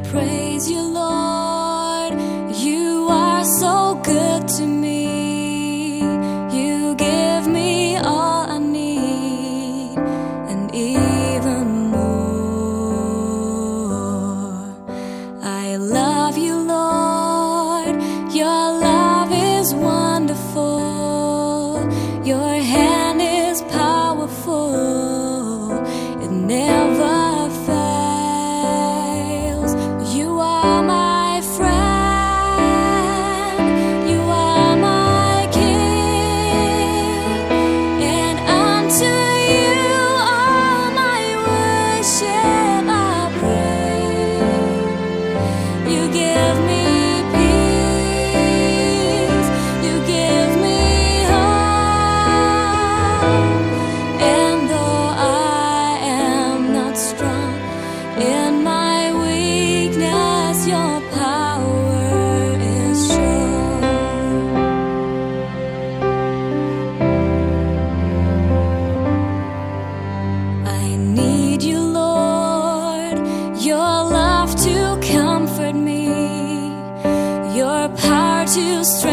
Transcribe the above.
praise you, Lord. You are so good to me. You give me all I need and even more. I love you, Lord. Your love is wonderful. Your hand is powerful. It never fails. You are my friend. You are my King. And unto you all my worship I bring. You give me peace. You give me hope. And though I am not strong in my weakness, your power is shown. I need you, Lord, your love to comfort me, your power to strengthen